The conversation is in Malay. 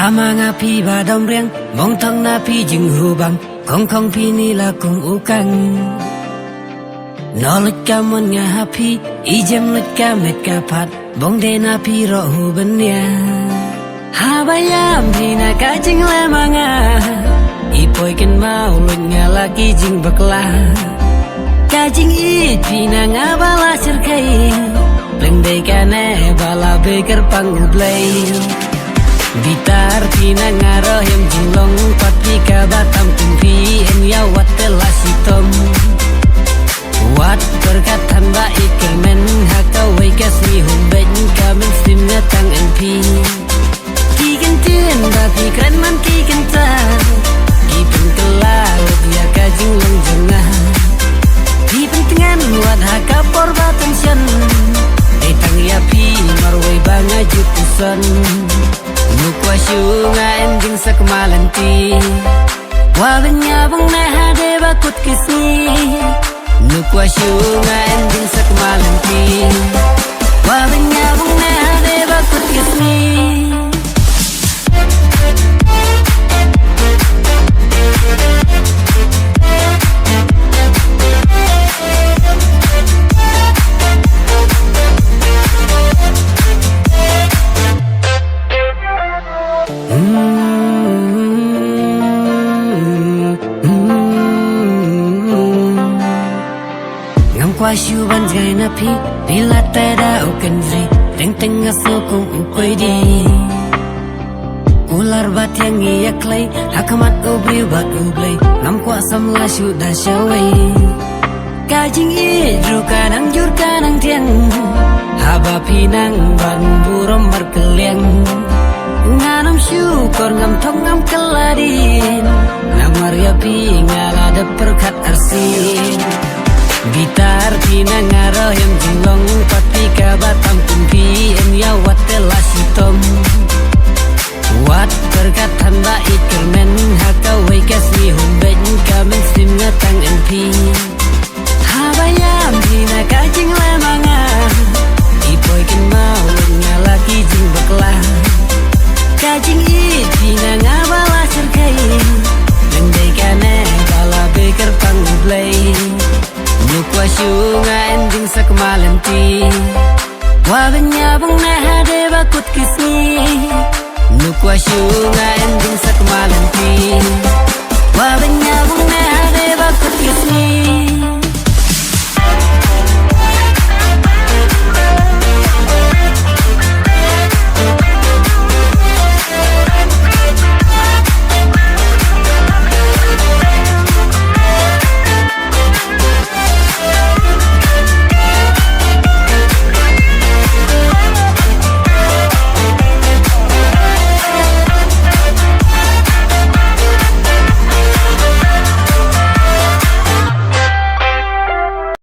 Lama ngapi badom riang mong thong na pi jing hubang khong pi ni la kung ukang no lit ka mon nga happy I jem lit ka met ka pat bong de na pi ro hu ban nia ha bayam pi na ka jing le manga I poi ken mau lut nga lagi jing bakla ka jing I pi na nga bala sir kai leng de ka ne bala beker pang ublay Bitar pina ngaro hem jinglong pati ka batam kumpi en ya wat telasitom wat berkatan ba ikermen haka wai kasmi humbeng kamen sim ngatang np ki gentien ba pi kren man ki genta ki pengkela dia ka jinglong jengah ki pentingan wat haka por batension etang ya pi marwai banga jutusan Nukwa syunga ending sa kamalanti Wabanya bang nahade bakut kisni Nukwa syunga ending sa kamalanti Wabanya bang nahade bakut kisni Qua siêu ban ngày na pi đi la tay đã ở cần gì teng teng ngaso kong ukoy di ular bat yang iyak lay hakamat ubri bat ublay ngam kwa samla sudah syaway kajing idru kanang jur kanang tiang haba pinang ban burom markeliang nganam syukur ngam thong ngam keladin namar ya pi ngalada perkat arsin Gitar pina ngaro hem jinglong pati ka batam kumpi en ya wat telasitom wat berkatan ba ikermen haka wai kasmi humbeng kamen sim ngatang np habayam pina ka jing le manga ipoi ken mau nya lagi jing bakla ka jing I pina ngabala serkai lendai kane bala beker pang play Nukwa syunga ending sa kamalanti Wabanya bang nahade bakut kisni Nukwa syunga